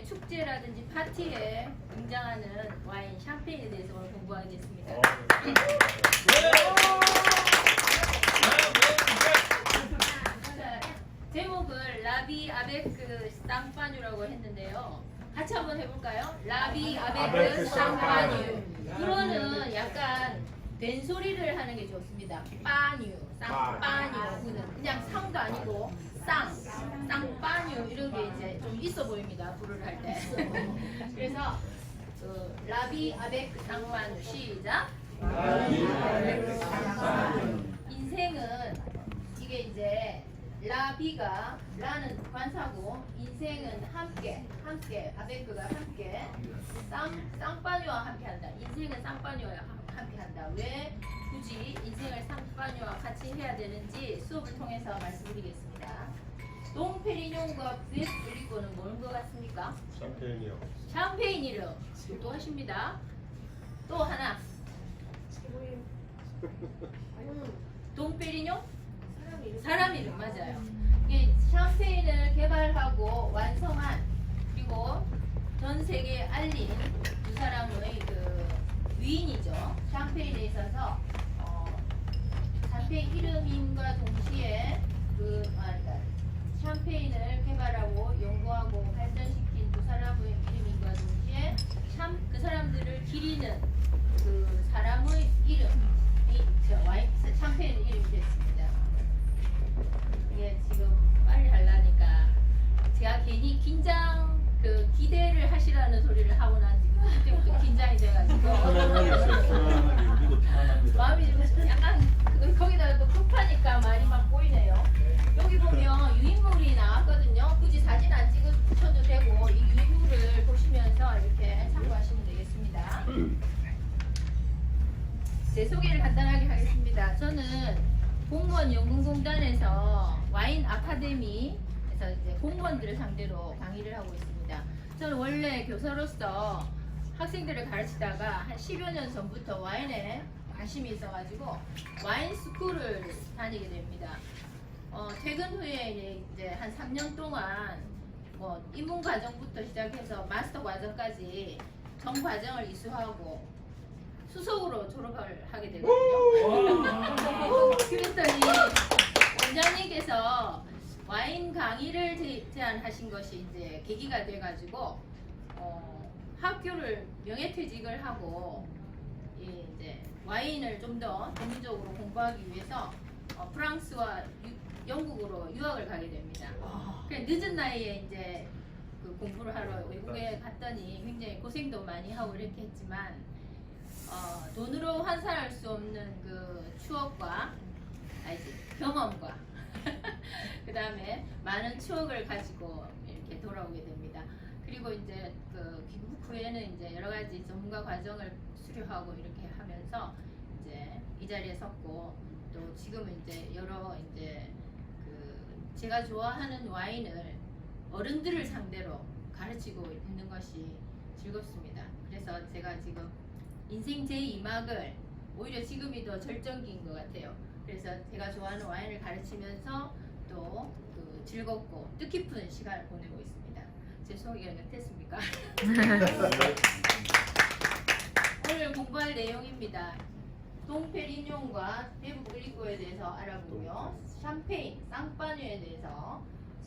이렇게 축제라든지 파티에 등장하는 와인 샴페인에 대해서 오늘 공부하겠습니다. 자, 제목을 라비 아베크 쌍파뉴라고 했는데요. 같이 한번 해볼까요? 라비 아베크 쌍파뉴. 불어는 약간 된소리를 하는 게 좋습니다. 빠뉴, 쌍빠뉴. 그냥 상도 아니고 쌍빠뉴 이런 게 이제 좀 있어 보입니다. 불어를 할 때. 그래서 라비 아베크 쌍파뉴 시작. 인생은 이게 이제 라비가 라는 관사고 인생은 함께 아베크가 함께 쌍파뉴와 함께한다. 인생은 쌍파뉴와 함께한다. 왜 굳이 인생을 쌍파뉴와 같이 해야 되는지 수업을 통해서 말씀드리겠습니다. 동페리뇽과 부에스리코는 뭐는 것 같습니까? 샴페인이요. 샴페인이요. 또 하십니다. 또 하나. 동페리뇽? 사람 이름 맞아요. 이게 샴페인을 개발하고 완성한 그리고 전 세계에 알린 두 사람의 그 위인이죠. 샴페인에 있어서 샴페인 이름인과 동시에 샴페인을 개발하고 연구하고 발전시킨 두 사람의 이름인과 동시에 그 사람들을 기리는 그 사람의 이름이 샴페인 이름이 됐습니다. 이게 지금 빨리 하려니까 제가 괜히 기대를 하시라는 소리를 하고 난 지금 그때부터 긴장이 돼가지고 마음이 좀 약간 거기다가 또 급하니까 말이 막 보이네요. 여기 보면 유인물이 나왔거든요. 굳이 사진 안 찍으셔도 되고 이 유인물을 보시면서 이렇게 참고하시면 되겠습니다. 제 소개를 간단하게 하겠습니다. 저는 공무원 연구공단에서 와인 아카데미에서 이제 공무원들을 상대로 강의를 하고 있습니다. 저는 원래 교사로서 학생들을 가르치다가 한 10여 년 전부터 와인에 관심이 있어가지고 와인 스쿨을 다니게 됩니다. 퇴근 후에 이제 한 3년 동안 뭐 입문 과정부터 시작해서 마스터 과정까지 전 과정을 이수하고 수석으로 졸업을 하게 되거든요. 그랬더니 원장님께서 와인 강의를 제안하신 것이 이제 계기가 돼가지고 학교를 명예퇴직을 하고 이제 와인을 좀 더 전문적으로 공부하기 위해서 프랑스와 영국으로 유학을 가게 됩니다. 늦은 나이에 이제 그 공부를 하러 외국에 갔더니 굉장히 고생도 많이 하고 이렇게 했지만 돈으로 환산할 수 없는 그 추억과 경험과 그 다음에 많은 추억을 가지고 이렇게 돌아오게 됩니다. 그리고 이제 그 귀국 후에는 이제 여러 가지 전문가 과정을 수료하고 이렇게 하면서 이제 이 자리에 섰고 또 지금은 이제 여러 이제 그 제가 좋아하는 와인을 어른들을 상대로 가르치고 있는 것이 즐겁습니다. 그래서 제가 지금 인생 제2막을 오히려 지금이 더 절정기인 것 같아요. 그래서 제가 좋아하는 와인을 가르치면서 또 그 즐겁고 뜻깊은 시간을 보내고 있습니다. 제 소개가 어땠습니까? 오늘 공부할 내용입니다. 동페리뇽과 데브그리코에 대해서 알아보고요. 샴페인, 쌍파뉴에 대해서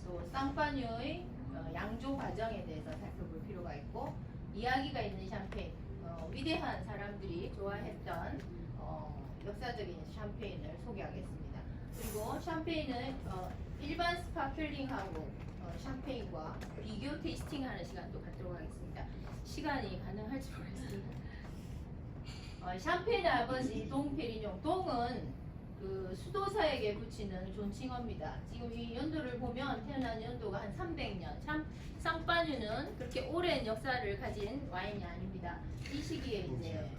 또 쌍파뉴의 양조 과정에 대해서 살펴볼 필요가 있고 이야기가 있는 샴페인, 위대한 사람들이 좋아했던 역사적인 샴페인을 소개하겠습니다. 그리고 샴페인은 일반 스파클링하고 샴페인과 비교 테이스팅하는 시간도 갖도록 하겠습니다. 시간이 가능할지 모르겠습니다. 샴페인의 아버지 동페리뇽. 동은 그 수도사에게 붙이는 존칭어입니다. 지금 이 연도를 보면 태어난 연도가 한 300년. 쌍파뉴는 그렇게 오랜 역사를 가진 와인이 아닙니다. 이 시기에 이제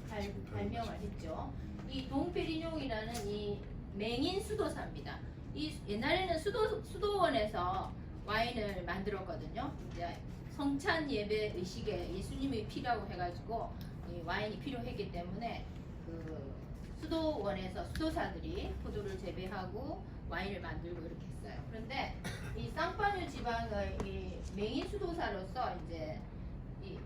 발명을 했죠. 이 동페리뇽이라는 이 맹인 수도사입니다. 이 옛날에는 수도원에서 와인을 만들었거든요. 이제 성찬 예배 의식에 예수님이 피라고 해가지고 이 와인이 필요했기 때문에 그 수도원에서 수도사들이 포도를 재배하고 와인을 만들고 이렇게 했어요. 있어요. 그런데 이 상파뉴 지방의 이 맹인 수도사로서 이제 이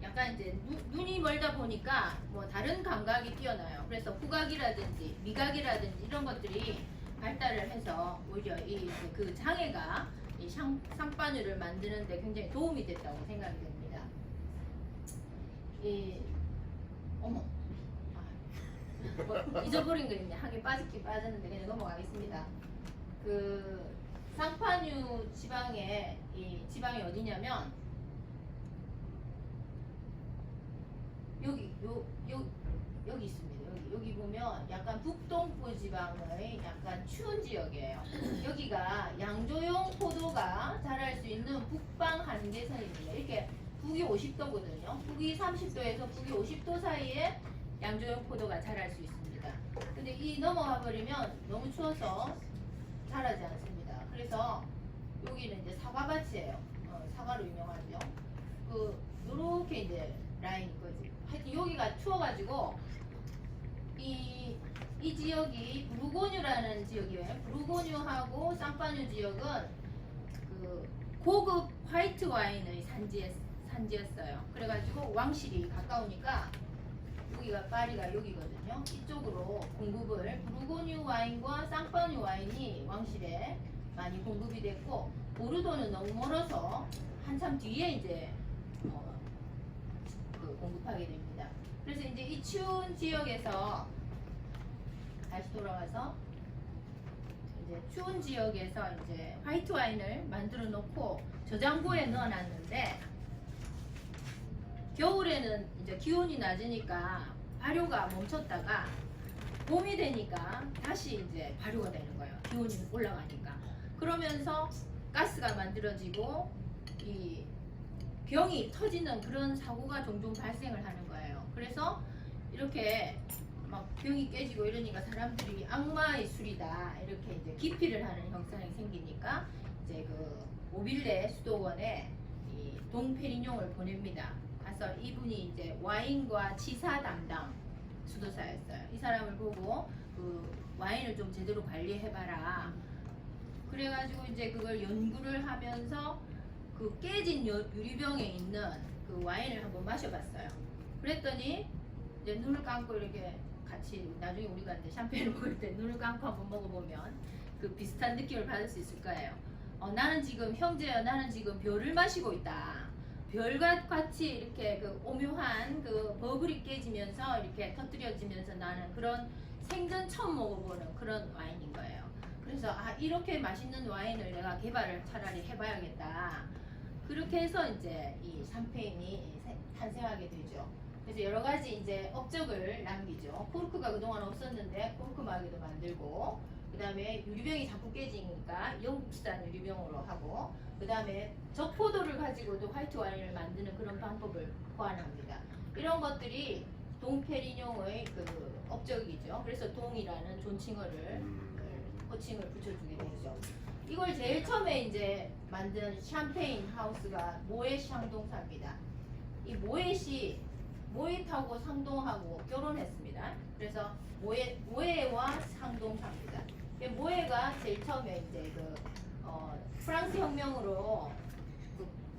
약간 이제 눈이 멀다 보니까 뭐 다른 감각이 뛰어나요. 그래서 후각이라든지 미각이라든지 이런 것들이 발달을 해서 오히려 이 그 장애가 이 상파뉴를 만드는데 굉장히 도움이 됐다고 생각이 됩니다. 이 어머. 뭐 잊어버린 거 있네. 한 개 빠졌긴 빠졌는데 그냥 넘어가겠습니다. 그 상파뉴 지방에 이 지방이 어디냐면 여기 있습니다. 여기 보면 약간 북동부 지방의 약간 추운 지역이에요. 여기가 양조용 포도가 자랄 수 있는 북방 한계선입니다. 이렇게 북위 50도거든요. 북위 30도에서 북위 50도 사이에 양조용 포도가 자랄 수 있습니다. 근데 이 넘어가 버리면 너무 추워서 자라지 않습니다. 그래서 여기는 이제 사과밭이에요. 사과로 유명하죠. 요렇게 이제 라인이 거지. 하여튼 여기가 추워가지고 이 지역이 부르고뉴라는 지역이에요. 부르고뉴하고 상파뉴 지역은 그 고급 화이트 와인의 산지였어요. 그래가지고 왕실이 가까우니까 여기가 파리가 여기거든요. 이쪽으로 공급을 부르고뉴 와인과 상파뉴 와인이 왕실에 많이 공급이 됐고 보르도는 너무 멀어서 한참 뒤에 이제 공급하게 됩니다. 그래서 이제 이 추운 지역에서 다시 돌아와서 이제 추운 지역에서 이제 화이트 와인을 만들어 놓고 저장고에 넣어놨는데 겨울에는 이제 기온이 낮으니까 발효가 멈췄다가 봄이 되니까 다시 이제 발효가 되는 거예요. 기온이 올라가니까. 그러면서 가스가 만들어지고 이 병이 터지는 그런 사고가 종종 발생을 하는 거예요. 그래서 이렇게 막 병이 깨지고 이러니까 사람들이 악마의 술이다 이렇게 이제 기피를 하는 형상이 생기니까 이제 그 오빌레 수도원에 이 동페리뇽을 보냅니다. 가서 이분이 이제 와인과 치사 담당 수도사였어요. 이 사람을 보고 그 와인을 좀 제대로 관리해봐라. 그래가지고 이제 그걸 연구를 하면서 그 깨진 유리병에 있는 그 와인을 한번 마셔봤어요. 그랬더니 이제 눈을 감고 이렇게 같이 나중에 우리가 이제 샴페인을 먹을 때 눈을 감고 한번 먹어보면 그 비슷한 느낌을 받을 수 있을 거예요. 나는 지금 형제야, 나는 지금 별을 마시고 있다. 별과 같이 이렇게 그 오묘한 그 버블이 깨지면서 이렇게 터뜨려지면서 나는 그런 생전 처음 먹어보는 그런 와인인 거예요. 그래서 이렇게 맛있는 와인을 내가 개발을 차라리 해봐야겠다. 그렇게 해서 이제 이 샴페인이 탄생하게 되죠. 그래서 여러 가지 이제 업적을 남기죠. 코르크가 그동안 없었는데 코르크 마개도 만들고, 그 다음에 유리병이 자꾸 깨지니까 영국산 유리병으로 하고, 그 다음에 적포도를 가지고도 화이트 와인을 만드는 그런 방법을 고안합니다. 이런 것들이 동페리뇽의 그 업적이죠. 그래서 동이라는 존칭어를 호칭을 붙여주게 되죠. 이걸 제일 처음에 이제 만든 샴페인 하우스가 모엣 샹동사입니다. 이 모엣이 모엣하고 상동하고 결혼했습니다. 그래서 모에와 상동사입니다. 모에가 제일 처음에 이제 프랑스 혁명으로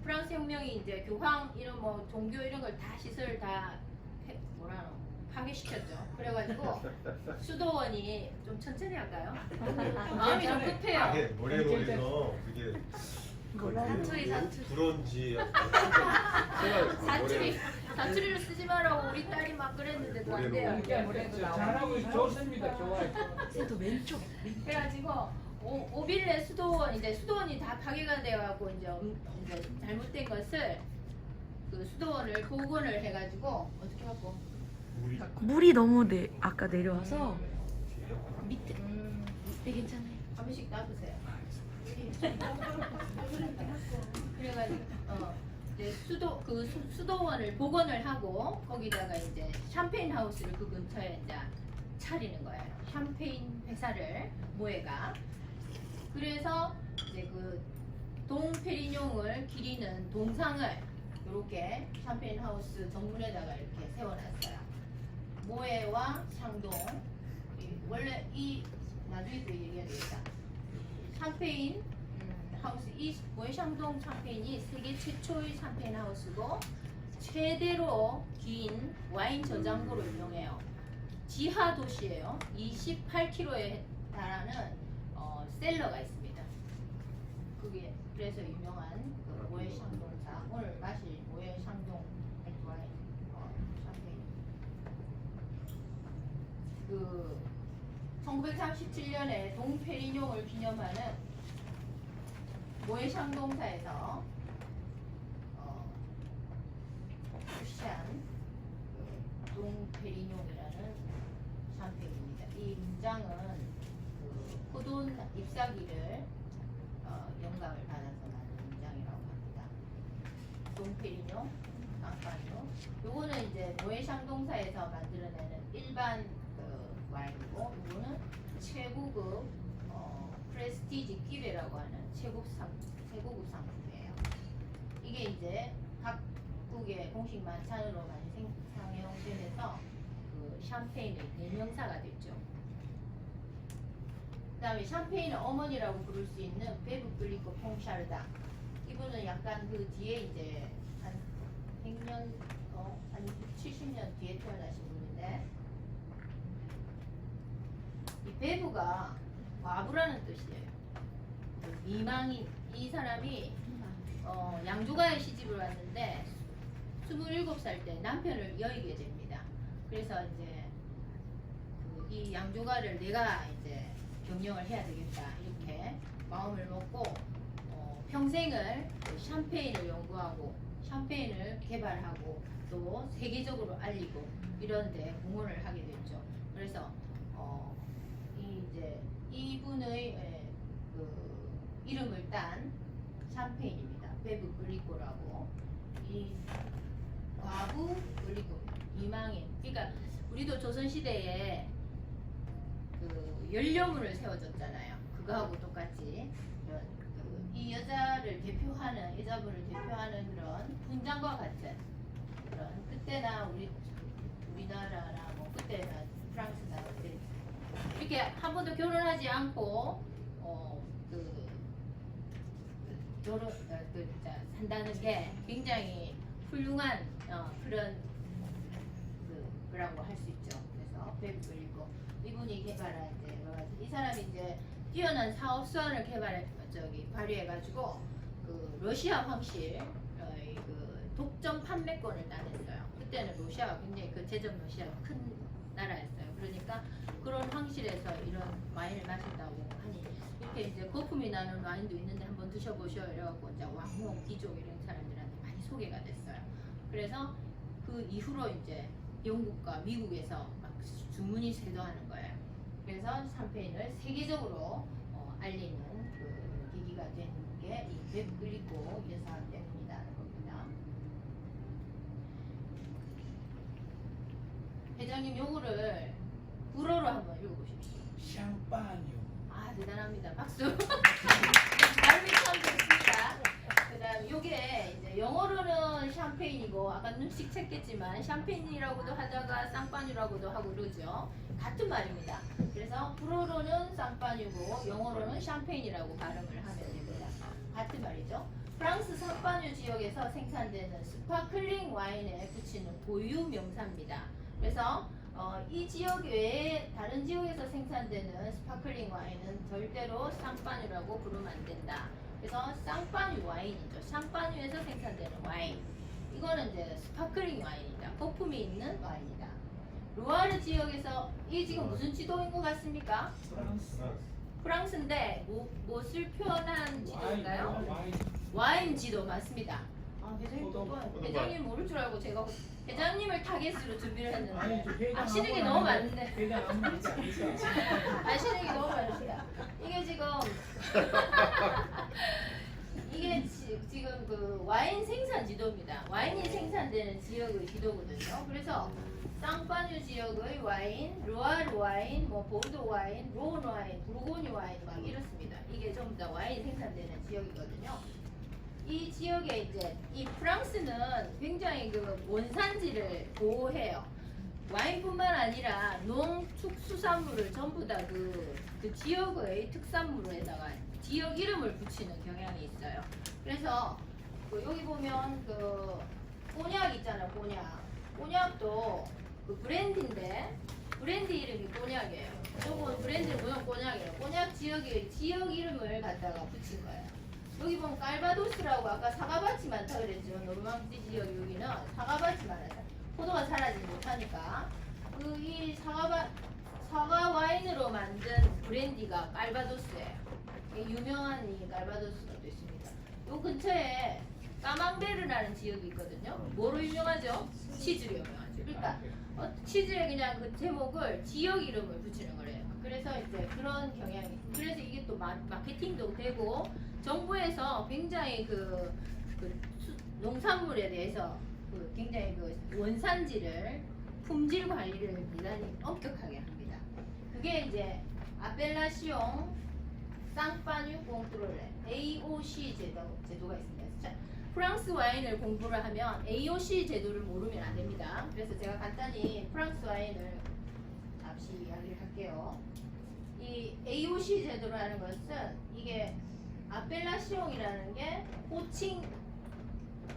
프랑스 혁명이 이제 교황 이런 뭐 종교 이런 걸 다 시설 다 파괴시켰죠. 그래가지고 수도원이 좀 천천히 할까요? 마음이 좀 급해요. 모래놀이서 그게 사투리. 불온지 사투리를 쓰지 말라고 우리 딸이 막 그랬는데도 안 돼요. 잘하고 좋습니다. 좋아요. 쟤도 왼쪽. 그래가지고 오빌레 수도원 이제 수도원이 다 파괴가 되어갖고 이제 잘못된 것을 그 수도원을 복원을 해가지고 어떻게 하고 물이 너무 아까 내려와서 밑에 괜찮아요. 한 번씩 놔두세요. 그래가지고 이제 수도원을 복원을 하고 거기다가 이제 샴페인 하우스를 그 근처에 이제 차리는 거예요. 샴페인 회사를 모에가. 그래서 이제 그 동페리뇽을 기리는 동상을 이렇게 샴페인 하우스 정문에다가 이렇게 세워놨어요. 모에와 샹동. 원래 이 나중에 또 얘기해야 되겠다. 샴페인 하우스, 이 모에샹동 샴페인이 세계 최초의 샴페인 하우스고 최대로 긴 와인 저장고로 유명해요. 지하 도시예요. 28km에 달하는 셀러가 있습니다. 그게 그래서 유명한 그 모에샹동사. 오늘 마실 모에샹동 와인 샴페인. 그 1937년에 동페리뇽을 기념하는 모에샹동사에서 출시한 그 동페리뇽이라는 샴페인입니다. 이 문장은 그 포도 잎사귀를 영감을 받아서 만든 문장이라고 합니다. 동페리뇽, 쌍파뇨. 요거는 이제 모에샹동사에서 만들어내는 일반 그 와인이고, 요거는 최고급 프레스티지 끼베라고 하는 최고급 상품이에요. 이게 이제 각국의 공식 만찬으로 많이 사용되면서 그 샴페인의 대명사가 됐죠. 그 다음에 샴페인의 어머니라고 부를 수 있는 베브 블리코 퐁샤르다. 이분은 약간 그 뒤에 이제 한 100년, 한 70년 뒤에 태어나신 분인데, 이 베브가 과부라는 뜻이에요. 그 미망인. 이 사람이 양조가에 시집을 왔는데 27살 때 남편을 여의게 됩니다. 그래서 이제 이 양조가를 내가 이제 경영을 해야 되겠다 이렇게 마음을 먹고 평생을 샴페인을 연구하고 샴페인을 개발하고 또 세계적으로 알리고 이런데 공헌을 하게 됐죠. 그래서 이제 이분의 그 이름을 딴 샴페인입니다. 베브 블리코라고. 이 과부 블리코, 미망인. 그러니까 우리도 조선 시대에 그 연료문을 세워줬잖아요. 그거하고 똑같이 이 여자를 대표하는, 여자분을 대표하는 그런 분장과 같은 그런, 그때나 우리나라나 뭐 그때나 프랑스나 그때 이렇게 한 번도 결혼하지 않고 산다는 게 굉장히 훌륭한 그런 그라고 할 수 있죠. 그래서 베브블리코 이분이 개발한 이제 여러 가지, 이 사람이 이제 뛰어난 사업 수완을 발휘해가지고 그 러시아 황실 그 독점 판매권을 따냈어요. 그때는 러시아가 굉장히 그 제점 러시아가 큰 나라였어요. 그러니까 그런 황실에서 이런 와인을 마신다고 하니 이렇게 이제 거품이 나는 와인도 있는데 한번 드셔보셔 이래갖고 이제 왕호 귀족 이런 사람들한테 많이 소개가 됐어요. 그래서 그 이후로 이제 영국과 미국에서 막 주문이 쇄도하는 거예요. 그래서 샴페인을 세계적으로 알리는 그 계기가 된 게 이 베브 블리코 여사 때문이라는 겁니다. 회장님 요거를 불어로 한번 읽어보십시오. 샴파뉴. 아 대단합니다. 박수. 발음이 참 좋습니다. 그다음 요게 이제 영어로는 샴페인이고 아까 눈치챘겠지만 샴페인이라고도 하다가 쌍파뉴라고도 하고 그러죠. 같은 말입니다. 그래서 불어로는 쌍파뉴고 영어로는 샴페인이라고 발음을 하면 됩니다. 같은 말이죠. 프랑스 쌍파뉴 지역에서 생산되는 스파클링 와인에 붙이는 고유 명사입니다. 그래서 이 지역 외에 다른 지역에서 생산되는 스파클링 와인은 절대로 쌍파뉴라고 부르면 안 된다. 그래서 쌍파뉴 와인이죠. 샴파뉴에서 생산되는 와인. 이거는 이제 스파클링 와인이다. 거품이 있는 와인이다. 루아르 지역에서 이게 지금 무슨 지도인 것 같습니까? 프랑스인데 무엇을 표현한 지도인가요? 와인 지도 맞습니다. 회장님 모를 줄 알고 제가 회장님을 타겟으로 준비를 했는데 아시는 게 너무 많은데 아시는 게 너무 많습니다. 이게 지금 그 와인 생산 지도입니다. 와인이 생산되는 지역의 지도거든요. 그래서 쌍파뉴 지역의 와인, 루아르 와인, 뭐 보르도 와인, 론 와인, 부르고뉴 와인 막 이렇습니다. 이게 전부 다 와인 생산되는 지역이거든요. 이 지역에 이제 이 프랑스는 굉장히 그 원산지를 보호해요. 와인뿐만 아니라 농축수산물을 전부 다 그 지역의 특산물에다가 지역 이름을 붙이는 경향이 있어요. 그래서 그 여기 보면 그 꼬냑 있잖아요. 꼬냑도 그 브랜드인데 브랜드 이름이 꼬냑이에요. 요건 브랜드는 무조건 꼬냑이에요. 꼬냑 지역의 지역 이름을 갖다가 붙인 거예요. 여기 보면 깔바도스라고 아까 사과밭이 많다 그랬죠. 노르망디 지역 여기는 사과밭이 많아요. 포도가 자라지 못하니까 그 이 사과 와인으로 만든 브랜디가 깔바도스예요. 유명한 이 깔바도스가 또 있습니다. 요 근처에 까망베르라는 지역이 있거든요. 뭐로 유명하죠? 치즈로 유명하죠. 그러니까 치즈에 그냥 그 제목을 지역 이름을 붙이는 거래요. 그래서 이제 그런 경향이. 그래서 이게 또 마케팅도 되고 정부에서 굉장히 농산물에 대해서 굉장히 그 원산지를 품질 관리를 대단히 엄격하게 합니다. 그게 이제 아펠라시옹 쌍파뉴 꽁트롤레 AOC 제도가 있습니다. 자, 프랑스 와인을 공부를 하면 AOC 제도를 모르면 안 됩니다. 그래서 제가 간단히 프랑스 와인을 잠시 이야기를 할게요. 이 AOC 제도라는 것은 이게 아펠라시옹이라는 게 호칭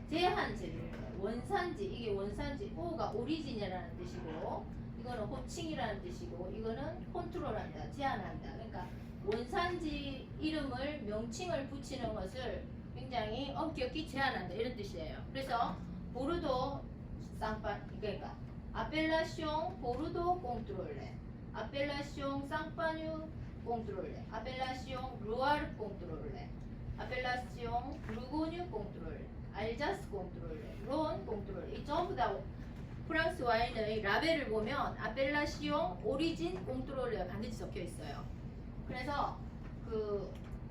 제한 제도예요. 원산지, 이게 원산지, O가 오리진이라는 뜻이고 이거는 호칭이라는 뜻이고 이거는 컨트롤한다, 제한한다. 그러니까 원산지 이름을 명칭을 붙이는 것을 굉장히 엄격히 제한한다 이런 뜻이에요. 그래서 보르도 쌍파 그러니까 아펠라시옹 보르도 꽁트롤레, 아펠라시옹 쌍파뉴 꽁트롤레, 아펠라시옹 루아르 꽁트롤레, 아펠라시옹 부르고뉴 꽁트롤레, 알자스 꽁트롤레, 론 꽁트롤레. 이 전부 다 프랑스 와인의 라벨을 보면 아펠라시옹 오리진 꽁트롤레가 반드시 적혀 있어요. 그래서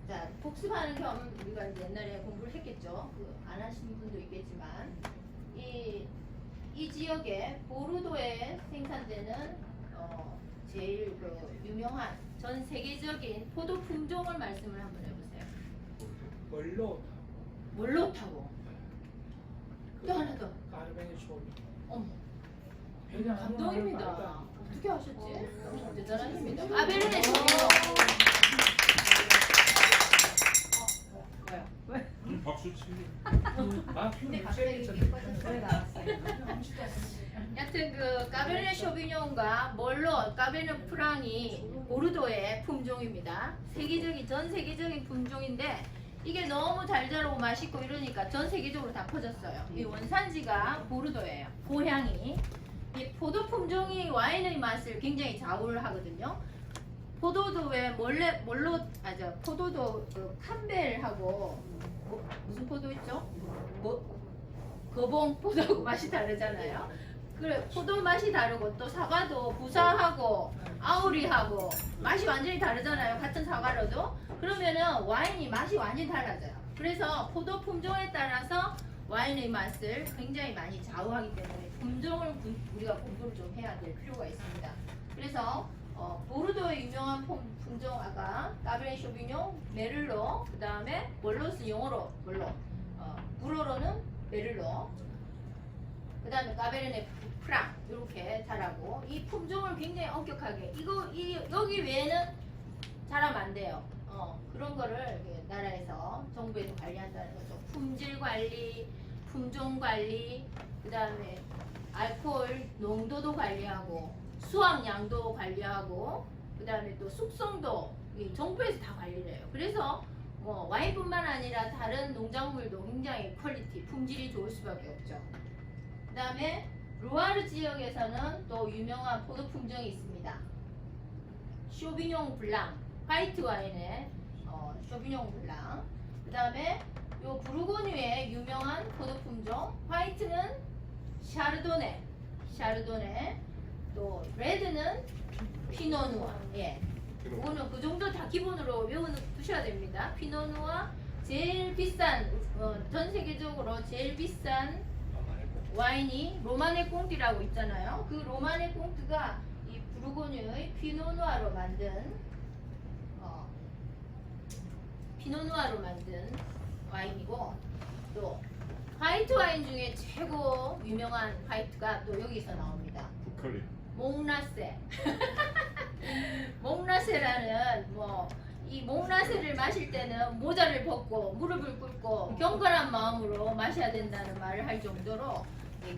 자 복습하는 겸 우리가 이제 옛날에 공부를 했겠죠. 안 하시는 분도 있겠지만 이 지역에 보르도에 생산되는 제일 유명한 전 세계적인 포도 품종을 말씀을 한번 해보세요. 뭘로 타고? 또 하나 더. 까르베네 쇼비. 어머. 감동입니다. 어떻게 하셨지? 너무 대단하십니다. 아벨레네 쇼비뇽. 뭐요? 박수 치기. 근데 갑자기 이게 꺼졌어요. 여튼 그 까베르네 쇼비뇽과 멀로 까베르네 프랑이 보르도의 품종입니다. 전 세계적인 품종인데 이게 너무 잘 자라고 맛있고 이러니까 전 세계적으로 다 퍼졌어요. 이 원산지가 보르도예요. 고향이. 이 포도 품종이 와인의 맛을 굉장히 좌우를 하거든요. 포도도 왜 포도도 그 캄벨하고 무슨 포도 있죠? 거봉 포도하고 맛이 다르잖아요. 그래 포도 맛이 다르고 또 사과도 부사하고 아우리하고 맛이 완전히 다르잖아요. 같은 사과로도. 그러면은 와인이 맛이 완전히 달라져요. 그래서 포도 품종에 따라서 와인의 맛을 굉장히 많이 좌우하기 때문에 품종을 우리가 공부를 좀 해야 될 필요가 있습니다. 그래서 보르도의 유명한 품종 아까 까베르네 쇼비뇽, 메를로, 그 다음에 멀로스 영어로 멀로, 불어로는 메를로, 그 다음에 까베르네 프랑 이렇게 자라고 이 품종을 굉장히 엄격하게 여기 외에는 자라면 안 돼요. 그런 거를 나라에서 정부에서 관리한다는 거죠. 품질 관리, 품종 관리, 그 다음에 알코올 농도도 관리하고 수확량도 관리하고 그 다음에 또 숙성도 정부에서 다 관리를 해요. 그래서 와인뿐만 아니라 다른 농작물도 굉장히 퀄리티, 품질이 좋을 수밖에 없죠. 그 다음에 루아르 지역에서는 또 유명한 포도 품종이 있습니다. 쇼비뇽 블랑, 화이트 와인의 쇼비뇽 블랑. 그 다음에 요 부르고뉴의 유명한 포도 품종, 화이트는 샤르도네, 또 레드는 피노누아. 예. 이거는 그 정도 다 기본으로 외워 두셔야 됩니다. 피노누아 제일 비싼 전 세계적으로 제일 비싼 와인이 로마네 꽁티라고 있잖아요. 그 로마네 꽁티가 이 부르고뉴의 피노누아로 만든 와인이고 또 화이트 와인 중에 최고 유명한 화이트가 또 여기서 나옵니다. 부컬리. 몽라세. 몽라세라는 이 몽라세를 마실 때는 모자를 벗고 무릎을 꿇고 경건한 마음으로 마셔야 된다는 말을 할 정도로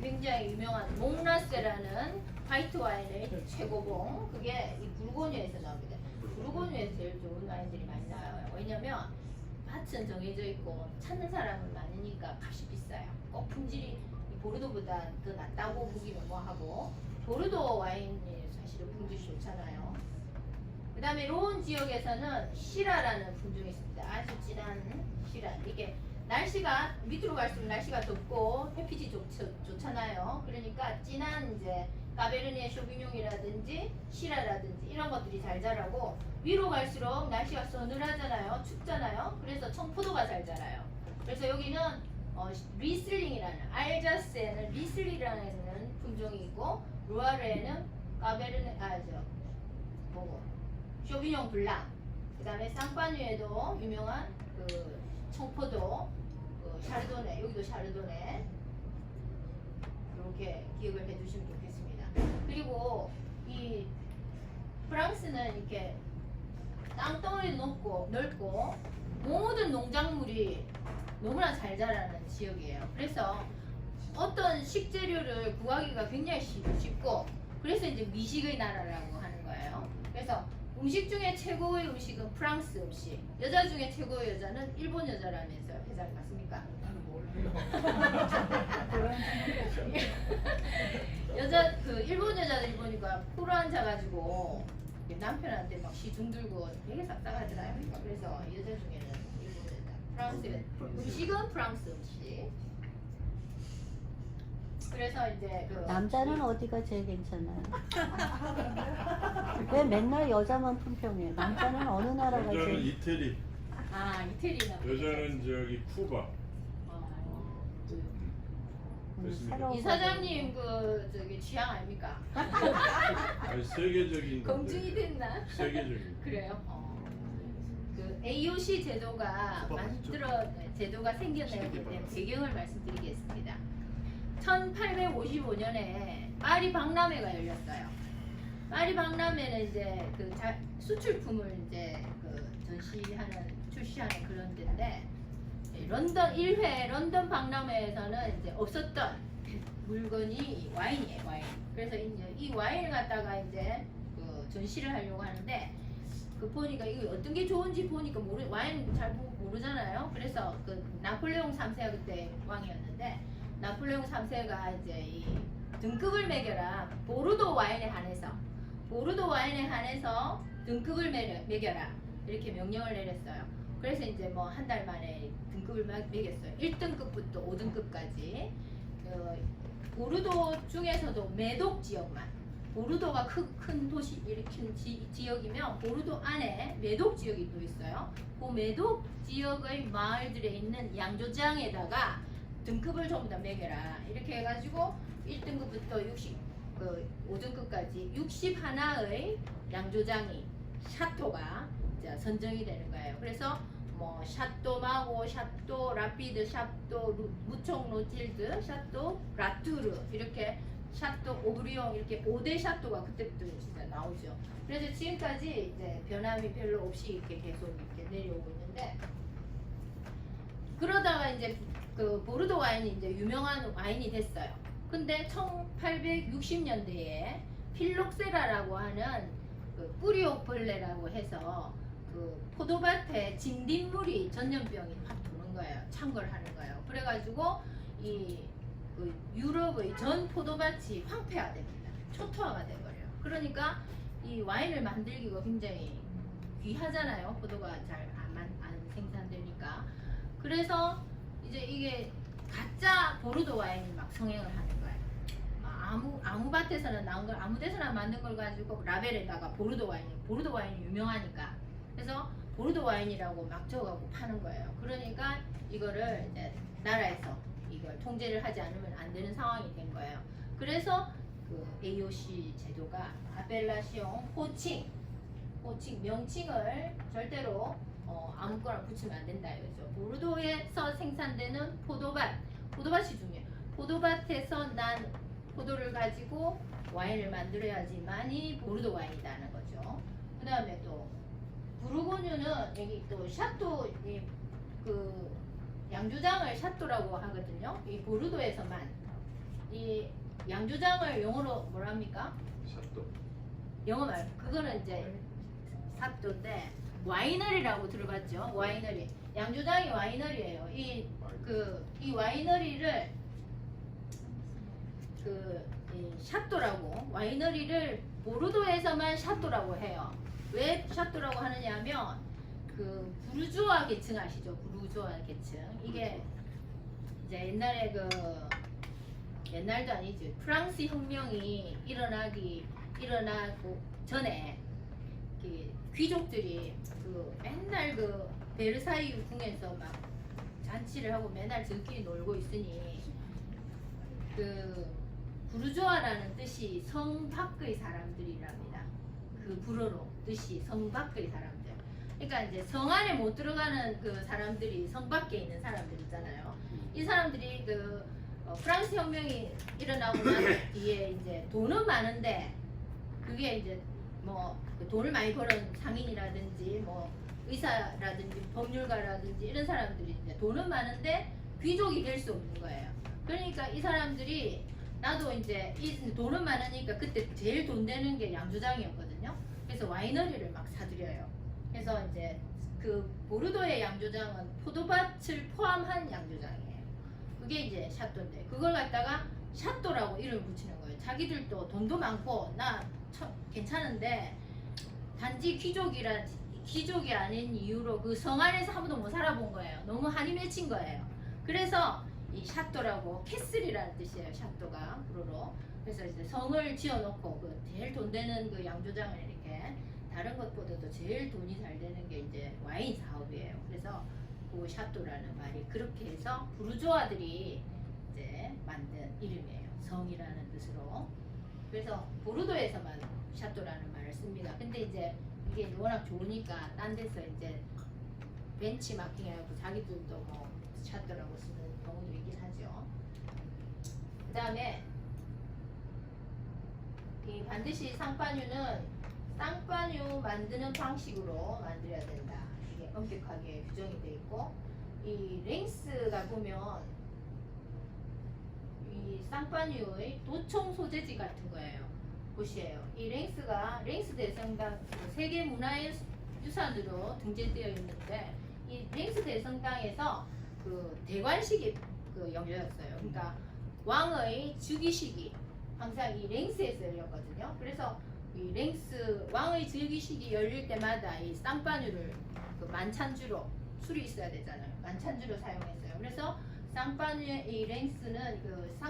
굉장히 유명한 몽라세라는 화이트 와인의 최고봉, 그게 이 부르고뉴에서 나옵니다. 부르고뉴에서 제일 좋은 와인들이 많이 나와요. 왜냐면 밭은 정해져 있고 찾는 사람은 많으니까 값이 비싸요. 꼭 품질이 이 보르도보다 더 낫다고 보기는 뭐하고, 보르도 와인이 사실은 품질이 좋잖아요. 그 다음에 로운 지역에서는 시라라는 품종이 있습니다. 아주 진한 시라. 이게 날씨가 밑으로 갈수록 날씨가 덥고 햇빛이 좋잖아요. 그러니까 진한 이제 까베르네 쇼비뇽이라든지 시라라든지 이런 것들이 잘 자라고, 위로 갈수록 날씨가 서늘하잖아요. 춥잖아요. 그래서 청포도가 잘 자라요. 그래서 여기는 리슬링이라는, 알자스에는 리슬링이라는 품종이 있고, 루아르에는 까베르네 쇼비뇽 블랑, 그 다음에 쌍파뉴에도 유명한 그 청포도, 샤르도네, 여기도 샤르도네, 이렇게 기억을 해두시면 좋겠습니다. 그리고 이 프랑스는 이렇게 땅덩어리 넓고 모든 농작물이 너무나 잘 자라는 지역이에요. 그래서 어떤 식재료를 구하기가 굉장히 쉽고, 그래서 이제 미식의 나라라고 하는 거예요. 그래서 음식 중에 최고의 음식은 프랑스 음식, 여자 중에 최고의 여자는 일본 여자라면서요. 회장님 맞습니까? 여자 그 일본 여자들이 보니까 포로 앉아가지고 남편한테 막 시중 들고 되게 싹싹하더라고요. 그래서 여자 중에는 일본 여자, 프랑스 음식은 프랑스 음식. 그래서 이제 그 남자는 어디가 제일 괜찮아요? 왜 맨날 여자만 품평해요? 남자는 어느 나라가 여자는 제일 이태리, 이태리나 여자는 저기 쿠바. 됐습니다. 새로운 이 사장님 그 저기 취향 아닙니까? 아니, 세계적인 검증이 건데. 됐나? 세계적인. 그래요? 그 AOC 제도가 제도가 생겨나게 된 배경을 말씀드리겠습니다. 1855년에 파리 박람회가 열렸어요. 파리 박람회는 이제 그 수출품을 이제 그 출시하는 그런 데인데, 런던 1회 런던 박람회에서는 이제 없었던 물건이 와인이에요, 와인. 그래서 이제 이 와인을 갖다가 이제 그 전시를 하려고 하는데, 그 보니까 이거 어떤 게 좋은지 보니까 와인 잘 모르잖아요. 그래서 그 나폴레옹 3세가 그때 왕이었는데, 나폴레옹 3세가 이제 이 등급을 매겨라, 보르도 와인에 한해서 등급을 매겨라, 이렇게 명령을 내렸어요. 그래서 이제 뭐 한 달 만에 등급을 매겼어요. 1등급부터 5등급까지. 보르도 중에서도 메독 지역만, 보르도가 큰 도시, 이렇게 지역이면 보르도 안에 메독 지역이 또 있어요. 그 메독 지역의 마을들에 있는 양조장에다가 등급을 전부 다 매겨라, 이렇게 해가지고 1등급부터 5등급까지 61의 양조장이, 샤토가 선정이 되는 거예요. 그래서 뭐 샤또 마고, 샤또 라피드, 샤또 무총 로틸드, 샤또 라투르, 이렇게 샤또 오브리옹, 이렇게 5대 샤또가 그때부터 진짜 나오죠. 그래서 지금까지 이제 변함이 별로 없이 이렇게 계속 이렇게 내려오고 있는데, 그러다가 이제 그 보르도 와인이 이제 유명한 와인이 됐어요. 근데 1860년대에 필록세라라고 하는 그 뿌리옥벌레라고 해서 그 포도밭에 진딧물이 전염병이 확 도는 거예요. 창궐하는 거예요. 그래가지고 그 유럽의 전 포도밭이 황폐화됩니다. 초토화가 돼버려요. 그러니까 이 와인을 만들기가 굉장히 귀하잖아요. 포도가 잘 안 생산되니까. 그래서 이제 이게 가짜 보르도 와인이 막 성행을 하는 거예요. 아무 밭에서나 나온 걸, 아무 데서나 만든 걸 가지고 라벨에다가 보르도 와인이 유명하니까, 그래서 보르도 와인이라고 막 적어갖고 파는 거예요. 그러니까 이거를 이제 나라에서 이걸 통제를 하지 않으면 안 되는 상황이 된 거예요. 그래서 그 AOC 제도가 아펠라시옹 호칭 명칭을 절대로 아무거나 붙이면 안 된다 이거죠. 보르도에서 생산되는 포도밭이 중요해요. 포도밭에서 난 포도를 가지고 와인을 만들어야지만이 보르도 와인이라는 거죠. 그 다음에 또 부르고뉴는 여기 또 샤또 그 양조장을 샤또라고 하거든요. 이 보르도에서만 이 양조장을 영어로 뭐랍니까? 샤또. 영어 말 그거는 이제 샤또인데 와이너리라고 들어봤죠? 와이너리. 양조장이 와이너리예요. 이 와이너리를 이 샤또라고 와이너리를 보르도에서만 샤또라고 해요. 왜 샤또라고 하느냐 하면 그 부르주아 계층 아시죠? 부르주아 계층. 이게 이제 옛날에 옛날도 아니지. 프랑스 혁명이 일어나고 전에 귀족들이 맨날 베르사유 궁에서 막 잔치를 하고 맨날 저끼리 놀고 있으니 부르주아라는 뜻이 성 밖의 사람들이랍니다. 불어로 뜻이 성 밖의 사람들. 그러니까 이제 성 안에 못 들어가는 그 사람들이 성 밖에 있는 사람들 있잖아요. 이 사람들이 프랑스 혁명이 일어나고 난 뒤에 이제 돈은 많은데 그게 이제 돈을 많이 벌은 상인이라든지 의사라든지 법률가라든지 이런 사람들이 이제 돈은 많은데 귀족이 될 수 없는 거예요. 그러니까 이 사람들이 나도 이제 이 돈은 많으니까 그때 제일 돈 되는 게 양조장이었거든요. 그래서 와이너리를 막 사들여요. 그래서 이제 보르도의 양조장은 포도밭을 포함한 양조장이에요. 그게 이제 샤또인데 그걸 갖다가 샤또라고 이름을 붙이는 거예요. 자기들도 돈도 많고 나 괜찮은데 단지 귀족이 아닌 이유로 그 성 안에서 한 번도 못 살아본 거예요. 너무 한이 맺힌 거예요. 그래서 이 샤또라고 캐슬이라는 뜻이에요. 샤또가 불어로. 그래서 이제 성을 지어놓고 제일 돈 되는 양조장을 이렇게 다른 것보다도 제일 돈이 잘 되는 게 이제 와인 사업이에요. 그래서 그 샤또라는 말이 그렇게 해서 부르주아들이 이제 만든 이름이에요. 성이라는 뜻으로. 그래서 보르도에서만 샤또라는 말을 씁니다. 근데 이제 이게 워낙 좋으니까 딴 데서 이제 벤치마킹해갖고 자기들도 샤또라고 쓰는 경우도 있긴 하죠. 그 다음에 반드시 쌍파뉴는 쌍파뉴 만드는 방식으로 만들어야 된다. 이게 엄격하게 규정이 되어 있고 이 랭스가 보면 이 쌍파뉴의 도청 소재지 같은 거예요. 곳이에요. 이 랭스 대성당 세계 문화의 유산으로 등재되어 있는데 이 랭스 대성당에서 대관식이 열렸어요. 그러니까 왕의 즉위식이 항상 이 랭스에서 열렸거든요. 그래서 이 왕의 즉위식이 열릴 때마다 이 쌍파뉴를 만찬주로 술이 있어야 되잖아요. 만찬주로 사용했어요. 그래서 쌍파뉴의 이 랭스는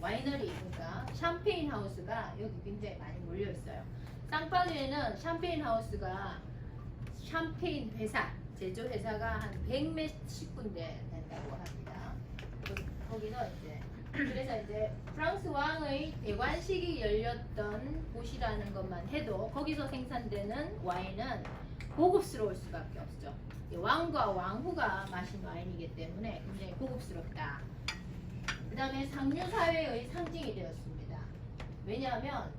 와이너리, 그러니까 샴페인 하우스가 여기 굉장히 많이 몰려 있어요. 쌍파뉴에는 샴페인 하우스가 샴페인 회사, 제조 회사가 한 100몇십 군데 된다고 합니다. 거기는 이제 그래서 이제 프랑스 왕의 대관식이 열렸던 곳이라는 것만 해도 거기서 생산되는 와인은 고급스러울 수밖에 없죠. 왕과 왕후가 마신 와인이기 때문에 굉장히 고급스럽다. 그 다음에 상류사회의 상징이 되었습니다. 왜냐하면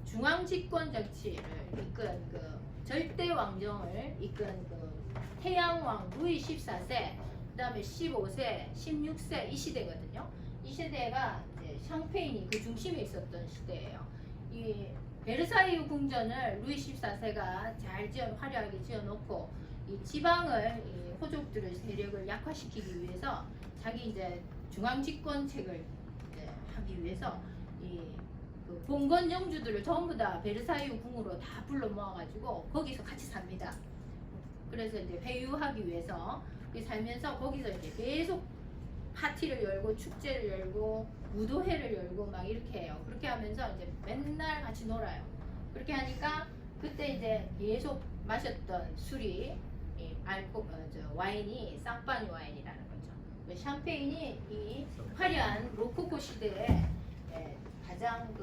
중앙집권 정치를 이끈 절대 왕정을 이끈 태양왕 루이 14세, 그 다음에 15세, 16세 이 시대거든요. 이 시대가 이제 샹페인이 그 중심에 있었던 시대예요. 이 베르사유 궁전을 루이 14세가 화려하게 지어놓고 이 지방을 호족들의 세력을 약화시키기 위해서 자기 이제 중앙집권책을 하기 위해서 봉건 영주들을 전부 다 베르사유 궁으로 다 불러 모아가지고 거기서 같이 삽니다. 그래서 이제 회유하기 위해서 살면서 거기서 이제 계속 파티를 열고 축제를 열고 무도회를 열고 막 이렇게 해요. 그렇게 하면서 이제 맨날 같이 놀아요. 그렇게 하니까 그때 이제 계속 마셨던 술이 와인이 쌍파뉴 와인이라는 거죠. 샴페인이 이 화려한 로코코 시대에 가장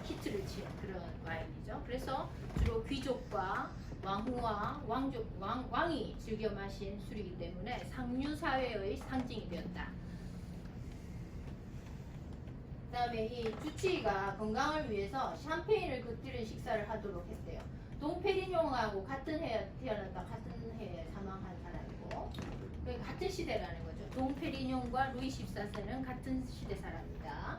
히트를 친 그런 와인이죠. 그래서 주로 귀족과 왕후와 왕이 즐겨 마신 술이기 때문에 상류 사회의 상징이 되었다. 그다음에 이 주치의가 건강을 위해서 샴페인을 곁들인 식사를 하도록 했대요. 동페리뇽하고 같은 해에 태어났다 같은 해에 사망한 사람이고 같은 시대라는 거죠. 동페리뇽과 루이 14세는 같은 시대 사람입니다.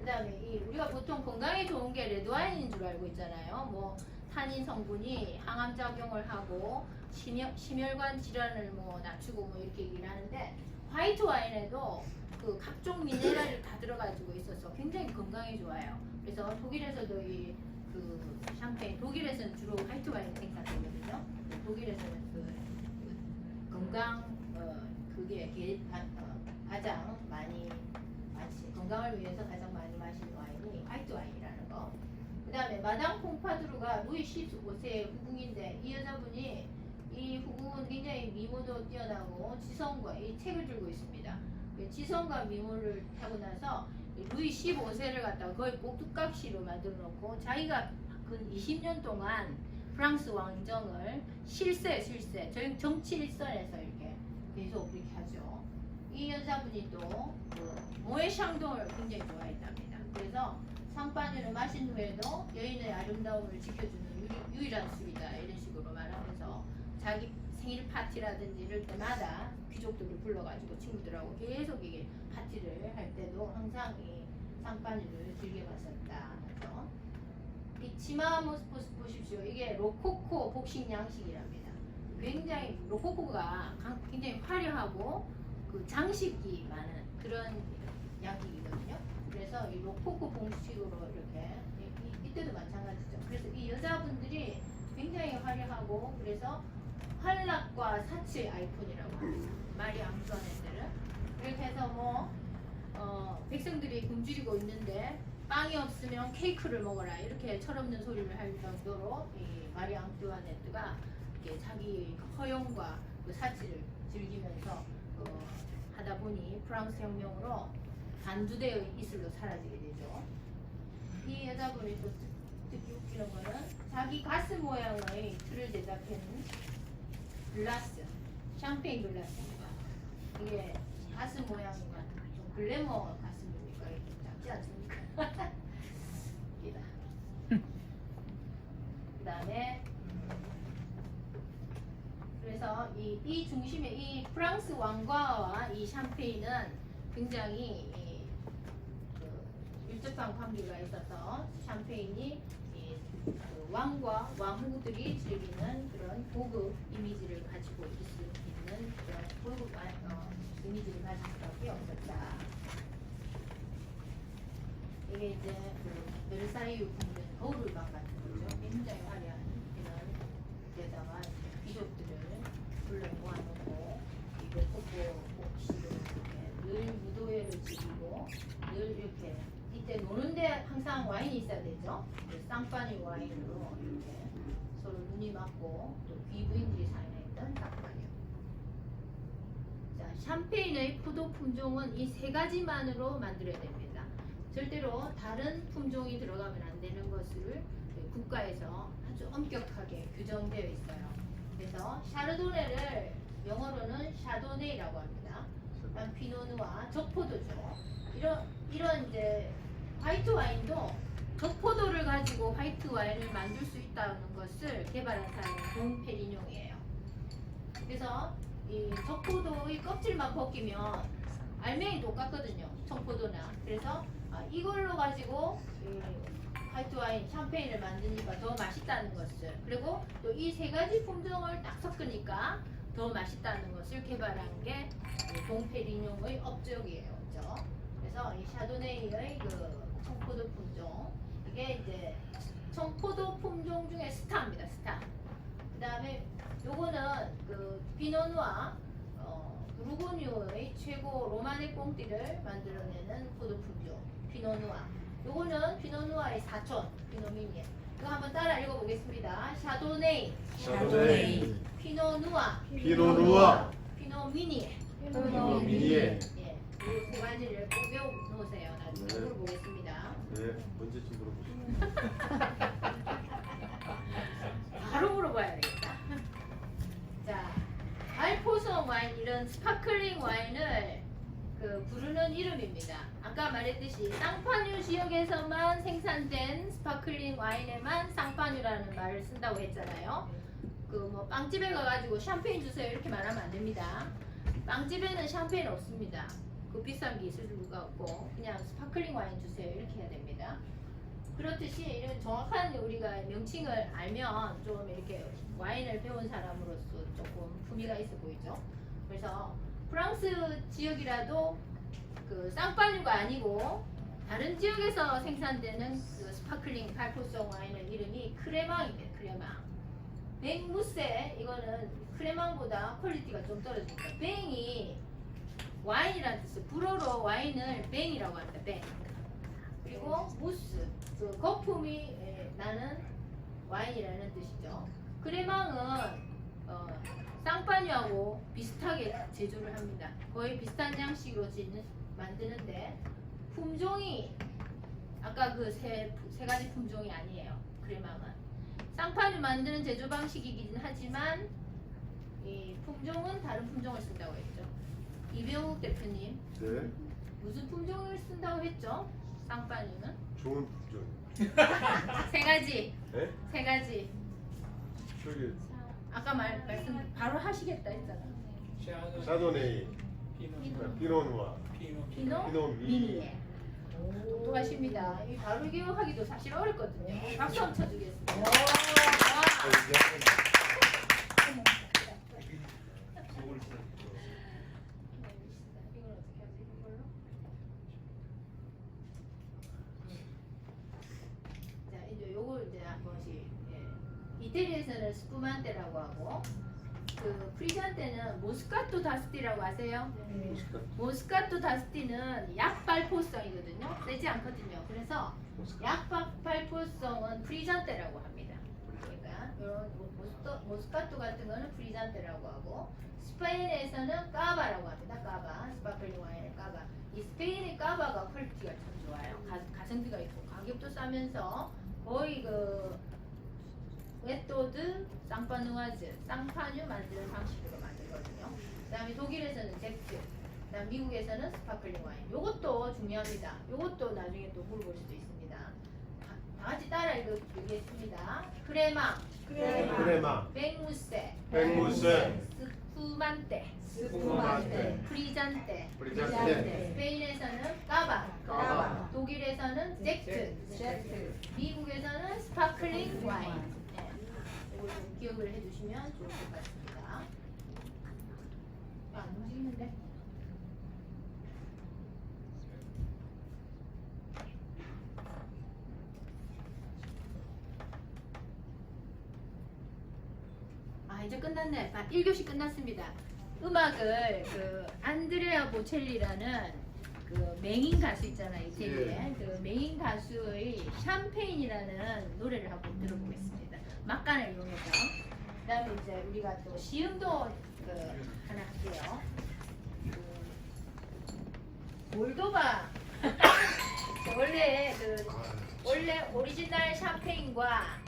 그다음에 이 우리가 보통 건강에 좋은 게 레드와인인 줄 알고 있잖아요. 뭐 탄닌 성분이 항암 작용을 하고 심혈관 질환을 뭐 낮추고 뭐 이렇게 얘기를 하는데 화이트 와인에도 그 각종 미네랄이 다 들어가지고 있어서 굉장히 건강에 좋아요. 그래서 독일에서도 이 그 샴페인, 독일에서는 주로 화이트 와인 생산되거든요. 독일에서는 그 건강 그게 가장 많이 건강을 위해서 가장 많이 마시는 와인이 화이트 와인이라는 거. 그다음에 마당 퐁파두르가 루이 15세의 후궁인데 이 여자분이 이 후궁은 굉장히 미모도 뛰어나고 지성과 이 책을 들고 있습니다. 지성과 미모를 타고 나서 루이 15세를 갖다가 거의 꼭두각시로 만들어 놓고 자기가 근 20년 동안 프랑스 왕정을 실세 정치 일선에서 이렇게 계속 이렇게 하죠. 이 여자분이 또그 모에샹동을 굉장히 좋아했답니다. 그래서 샴파뉴를 마신 후에도 여인의 아름다움을 지켜주는 유일한 술이다 이런 식으로 말하면서 자기 생일 파티라든지 이럴 때마다 귀족들을 불러가지고 친구들하고 계속 이게 파티를 할 때도 항상 이 샴파뉴를 즐겨봤었다. 그래서 이 치마 모습 보십시오. 이게 로코코 복식 양식이랍니다. 굉장히 로코코가 굉장히 화려하고 그 장식이 많은 그런 양식이거든요. 그래서 이 로코코 봉식으로 이렇게 이때도 마찬가지죠. 그래서 이 여자분들이 굉장히 화려하고 그래서 환락과 사치의 아이콘이라고 합니다. 마리 앙투아네트를 이렇게 해서 뭐 백성들이 굶주리고 있는데 빵이 없으면 케이크를 먹어라 이렇게 철없는 소리를 할 정도로 이 마리 앙투아네트가 이렇게 자기 허영과 그 사치를 즐기면서 하다 보니 프랑스 혁명으로 단두대의 이슬로 사라지게 되죠. 이 여자분이 또 특히 웃기는 거는 자기 가슴 모양의 틀을 제작한 글라스, 샴페인 글라스입니다. 이게 가슴 모양과 좀 글래머 가슴이니까 이렇게 작지 않습니까? 웃기다. 그 다음에 그래서 이 중심에 이 프랑스 왕과와 이 샴페인은 굉장히 그 밀접한 관계가 있어서 샴페인이 그 왕과 왕후들이 즐기는 그런 고급 이미지를 가지고 있는 그런 고급 이미지를 가질 수밖에 없었다. 이게 이제 그 베르사유 궁전 거울방 같은 거죠. 굉장히 화려한 이런 데다가 귀족들을 불러 모아놓고 이 로코코 복식을 늘 무도회를 즐기고 늘 이렇게 이때 노는데 항상 와인이 있어야 되죠. 쌍파니 와인으로 이렇게 서로 눈이 맞고 또 귀부인들이 사용했던 쌍파니. 자, 샴페인의 포도 품종은 이 세 가지만으로 만들어야 됩니다. 절대로 다른 품종이 들어가면 안 되는 것을 국가에서 아주 엄격하게 규정되어 있어요. 그래서 샤르도네를 영어로는 샤도네이라고 합니다. 그다음 피노누아, 적포도죠. 이런 이제 화이트 와인도 적포도를 가지고 화이트 와인을 만들 수 있다는 것을 개발한 사람이 동페리뇽이에요. 그래서 이 적포도의 껍질만 벗기면 알맹이 똑같거든요. 청포도나. 그래서 이걸로 가지고 화이트 와인, 샴페인을 만드니까 더 맛있다는 것을, 그리고 또 이 세 가지 품종을 딱 섞으니까 더 맛있다는 것을 개발한 게 동페리뇽의 업적이에요. 그죠? 그래서 이 샤도네이의 그 청포도 품종, 이게 이제 청포도 품종 중에 스타입니다. 스타. 그 다음에 요거는 그 피노누아, 부르고뉴의 최고 로마네 꽁띠를 만들어내는 포도 품종 피노누아. 요거는 피노누아의 사촌 피노미니에. 이거 한번 따라 읽어보겠습니다. 샤도네이, 샤도네이, 피노누아, 피노누아, 피노미니에. 피노미니에. 예, 이 세 가지를 꼭 외워 놓으세요. 나중에 네. 물어보겠습니다. 네, 언제쯤 물어보세요? 바로 물어봐야 되겠다. 자, 알포송 와인, 이런 스파클링 와인을 그 부르는 이름입니다. 아까 말했듯이 쌍파뉴 지역에서만 생산된 스파클링 와인에만 쌍파뉴라는 말을 쓴다고 했잖아요. 그 뭐 빵집에 가가지고 샴페인 주세요 이렇게 말하면 안 됩니다. 빵집에는 샴페인 없습니다. 그 비싼 기술가 없고 그냥 스파클링 와인 주세요 이렇게 해야 됩니다. 그렇듯이 이런 정확한 우리가 명칭을 알면 좀 이렇게 와인을 배운 사람으로서 조금 품위가 있어 보이죠. 그래서 프랑스 지역이라도 그 쌍파뉴가 아니고 다른 지역에서 생산되는 그 스파클링 발포성 와인의 이름이 크레망입니다. 크레망. 뱅무세 이거는 크레망보다 퀄리티가 좀 떨어집니다. 뱅이 와인이라는 뜻이 불어로 와인을 뱅이라고 합니다. 뱅. 그리고 무스 그 거품이 나는 와인이라는 뜻이죠. 크레망은 쌍파뉴하고 비슷하게 제조를 합니다. 거의 비슷한 양식으로 만드는데 품종이 아까 그 세 가지 품종이 아니에요. 크레망은 쌍파뉴 만드는 제조 방식이긴 하지만 이 품종은 다른 품종을 쓴다고 했죠. 이병욱 대표님 네. 무슨 품종을 쓴다고 했죠? 쌍파뉴는 좋은 품종. 세 가지. 네? 세 가지. 저기 아까 말씀 바로 하시겠다 했잖아. 샤도네이, 피노. 피노누아, 피노. 피노 피노 미니에. 똑똑하십니다. 이 바로 기억하기도 사실 어렵거든요. 박수 한번 쳐주겠습니다. 와. 이걸 어떻게 하지? 이걸로? 자, 이제 요걸 이제 한 번씩. 이태리에서는 스푸만테라고 하고, 그 프리잔테는 모스카토 다스티라고 아세요? 모스카토 다스티는 약발포성이거든요. 세지 않거든요. 그래서 약발포성은 프리잔테라고 합니다. 그러니까 이런 모스카토 같은 거는 프리잔테라고 하고, 스페인에서는 까바라고 합니다. 까바, 스파클링 와인의 까바. 이 스페인의 까바가 퀄리티가 참 좋아요. 가성비가 있고 가격도 싸면서 거의 그 웨토드, 쌍파누아즈, 쌍파뉴 만드는 방식으로 만들거든요. 그 다음에 독일에서는 젝트, 그 다음 미국에서는 스파클링 와인. 요것도 중요합니다. 요것도 나중에 또 물어볼 수도 있습니다. 다 같이 따라 읽겠습니다. 크레망, 크레마, 뱅무세, 뱅무세, 스푸만테, 스푸만테, 프리잔테, 프리잔테, 스페인에서는 까바, 까바, 독일에서는 젝트, 미국에서는 스파클링 와인. 이걸 좀 기억을 해주시면 좋을 것 같습니다. 안 움직이는데? 아 이제 끝났네. 1교시 끝났습니다. 음악을 그 안드레아 보첼리라는 그 맹인 가수 있잖아요. 이태리에 그 맹인 가수의 샴페인이라는 노래를 한번 들어보겠습니다. 막간을 이용해서. 그 다음에 이제 우리가 또 시음도 그 하나 할게요. 그 몰도바 원래 오리지널 샴페인과